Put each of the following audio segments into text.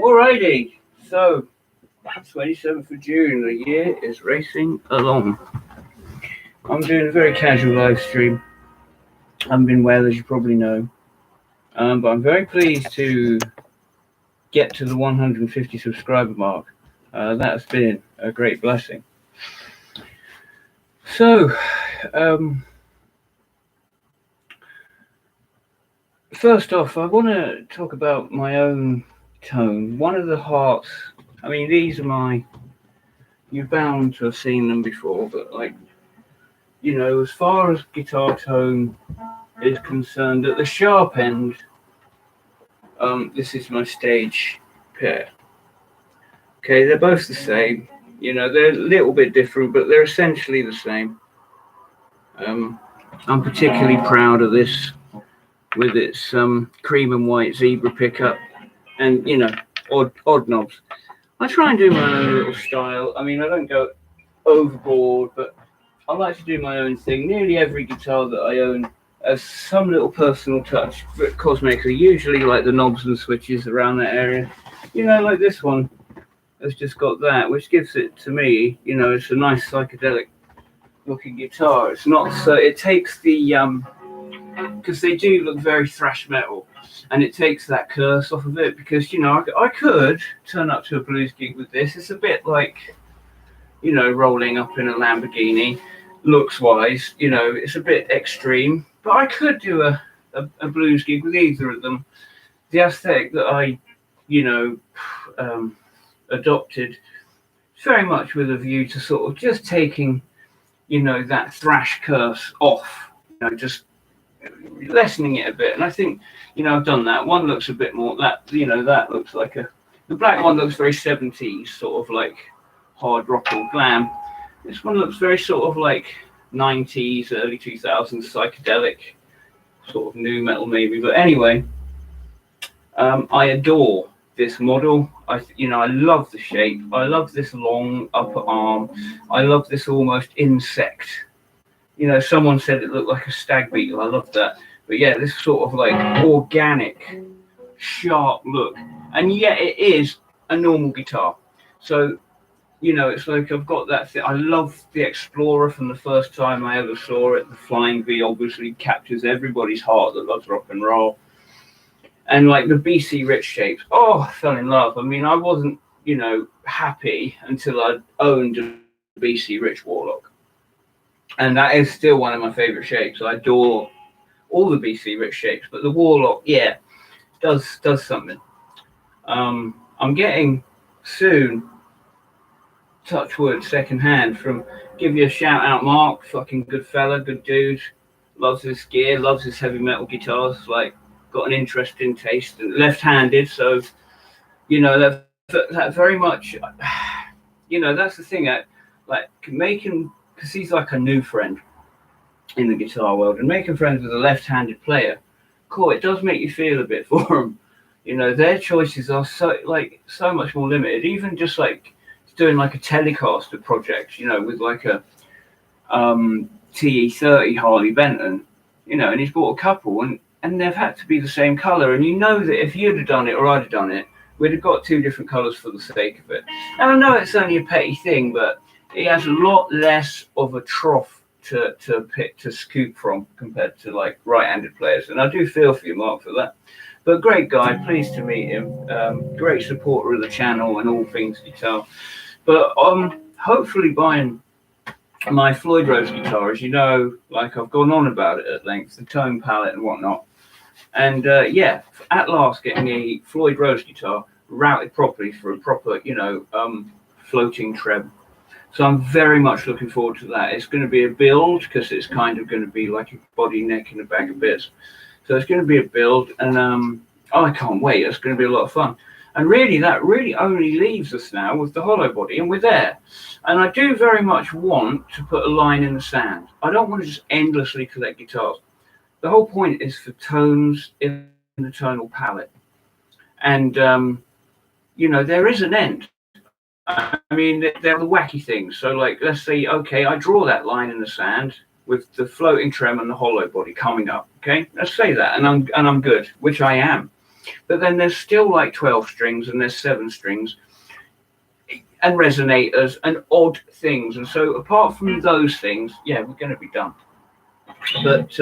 Alrighty, so 27th of June, the year is racing along. I'm doing a very casual live stream. I haven't been well, as you probably know, but I'm very pleased to get to the 150 subscriber mark. That's been a great blessing. So, first off, I want to talk about my own tone. One of the hearts, I mean, these are you're bound to have seen them before, but as far as guitar tone is concerned, at the sharp end, this is my stage pair. Okay, they're both the same. They're a little bit different, but they're essentially the same. I'm particularly proud of this with its cream and white zebra pickup and, odd knobs. I try and do my own little style. I mean, I don't go overboard, but I like to do my own thing. Nearly every guitar that I own has some little personal touch, cosmetically, usually like the knobs and switches around that area. Like this one has just got that, which gives it, to me, it's a nice psychedelic looking guitar. It's not so, it takes the, because they do look very thrash metal, and it takes that curse off of it, because, I could turn up to a blues gig with this. It's a bit like, rolling up in a Lamborghini, looks wise, it's a bit extreme, but I could do a blues gig with either of them. The aesthetic that I, adopted very much with a view to sort of just taking, that thrash curse off, just lessening it a bit. And I think, I've done that. One looks a bit more, that looks like the black one looks very 70s, sort of like hard rock or glam. This one looks very sort of like 90s, early 2000s psychedelic, sort of new metal maybe. But anyway, I adore this model. I love the shape. I love this long upper arm. I love this almost insect. Someone said it looked like a stag beetle. I love that. But yeah, this sort of like organic, sharp look. And yet it is a normal guitar. So, it's like I've got that thing. I love the Explorer from the first time I ever saw it. The Flying V obviously captures everybody's heart that loves rock and roll. And like the BC Rich shapes. Oh, I fell in love. I mean, I wasn't, happy until I owned a BC Rich Warlock. And that is still one of my favorite shapes. I adore all the BC Rich shapes, but the Warlock, yeah, does something. I'm getting soon, touch wood, secondhand, from, give you a shout out, Mark, fucking good fella, good dude, loves his gear, loves his heavy metal guitars, like, got an interesting taste, and left-handed, so, that very much, that's the thing, like, making, because he's like a new friend in the guitar world, and making friends with a left-handed player, cool, it does make you feel a bit for them. Their choices are so much more limited, even just like doing like a Telecaster project, with like a TE30 Harley Benton, and he's bought a couple, and they've had to be the same color, and that if you'd have done it or I'd have done it, we'd have got two different colors for the sake of it. And I know it's only a petty thing, but he has a lot less of a trough to scoop from compared to like right-handed players, and I do feel for you, Mark, for that. But great guy, pleased to meet him. Great supporter of the channel and all things guitar. But hopefully buying my Floyd Rose guitar, as you know, like I've gone on about it at length, the tone palette and whatnot. And at last getting a Floyd Rose guitar routed properly for a proper, floating trem. So I'm very much looking forward to that. It's going to be a build, because it's kind of going to be like a body, neck, and a bag of bits. So it's going to be a build, and I can't wait. It's going to be a lot of fun. And really, that really only leaves us now with the hollow body, and we're there. And I do very much want to put a line in the sand. I don't want to just endlessly collect guitars. The whole point is for tones in the tonal palette. And, there is an end. I mean, they're the wacky things. So, like, let's say, okay, I draw that line in the sand with the floating trem and the hollow body coming up. Okay, let's say that, and I'm good, which I am. But then there's still like 12 strings and there's 7 strings and resonators and odd things. And so apart from those things, yeah, we're going to be done. But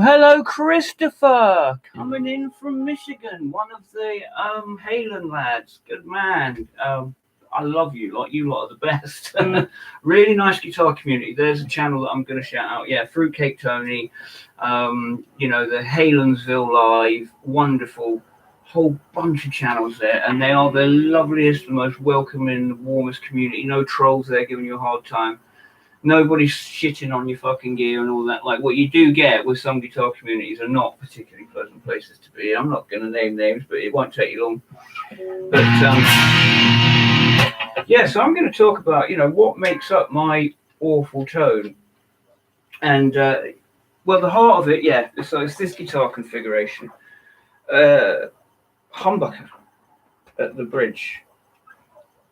hello, Christopher, coming in from Michigan, one of the Halen lads. Good man. I love you. Like, you lot are the best. Really nice guitar community. There's a channel that I'm going to shout out. Yeah, Fruitcake Tony. You know, the Halensville Live. Wonderful. Whole bunch of channels there, and they are the loveliest, the most welcoming, the warmest community. No trolls there giving you a hard time. Nobody's shitting on your fucking gear and all that. Like, what you do get with some guitar communities are not particularly pleasant places to be. I'm not going to name names, but it won't take you long. But yeah, so I'm going to talk about, you know, what makes up my awful tone. And well, the heart of it, yeah. So it's this guitar configuration. Humbucker at the bridge.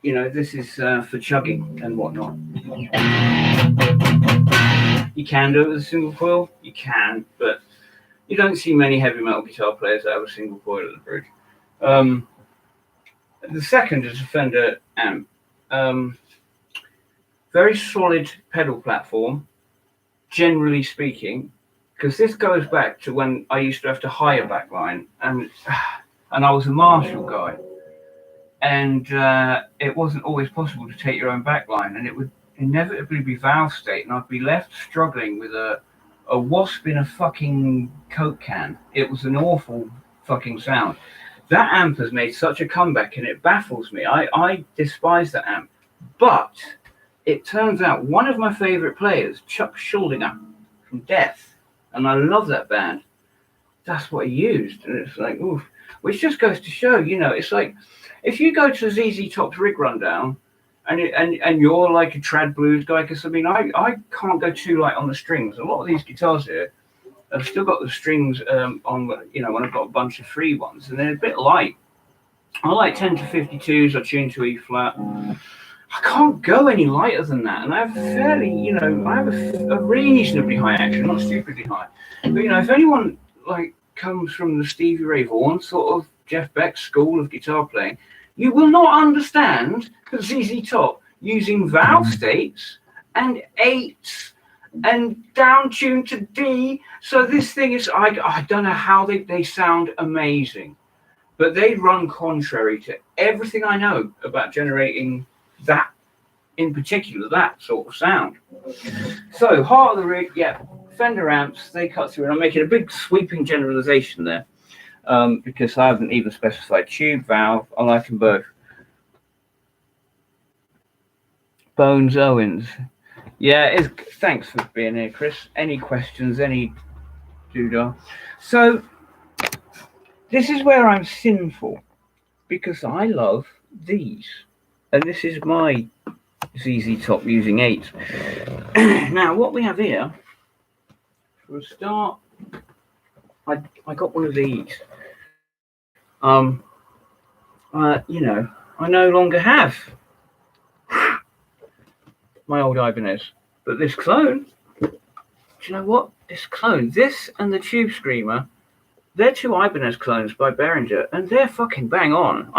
You know, this is for chugging and whatnot. You can do it with a single coil, you can, but you don't see many heavy metal guitar players that have a single coil at the bridge. The second is a Fender amp. Very solid pedal platform, generally speaking, because this goes back to when I used to have to hire backline, and I was a Marshall guy. And it wasn't always possible to take your own backline, and it would inevitably be valve state, and I'd be left struggling with a wasp in a fucking Coke can. It was an awful fucking sound. That amp has made such a comeback, and it baffles me. I despise that amp. But it turns out one of my favorite players, Chuck Schuldiner from Death, and I love that band, that's what he used. And it's like, oof. Which just goes to show, you know, it's like, if you go to ZZ Top's rig rundown and you're like a trad blues guy, because I mean, I can't go too light on the strings. A lot of these guitars here have still got the strings on, you know, when I've got a bunch of free ones, and they're a bit light. I like 10 to 52s, I tune to E flat. I can't go any lighter than that, and I have fairly, you know, I have a reasonably high action, not stupidly high. But, you know, if anyone, like, comes from the Stevie Ray Vaughan sort of Jeff Beck school of guitar playing, you will not understand the ZZ Top using valve states and eights and down tuned to D. So this thing is, I don't know how they sound amazing, but they run contrary to everything I know about generating that, in particular, that sort of sound. So heart of the rig, yeah, Fender amps, they cut through, and I'm making a big sweeping generalization there. Because I haven't even specified tube, valve. I like them both. Bones Owens. Yeah, thanks for being here, Chris. Any questions, any doodah? So, this is where I'm sinful, because I love these. And this is my ZZ Top using 8. Now, what we have here, for a start, I got one of these. You know, I no longer have my old Ibanez, but this clone, do you know what? This and the Tube Screamer, they're two Ibanez clones by Behringer, and they're fucking bang on.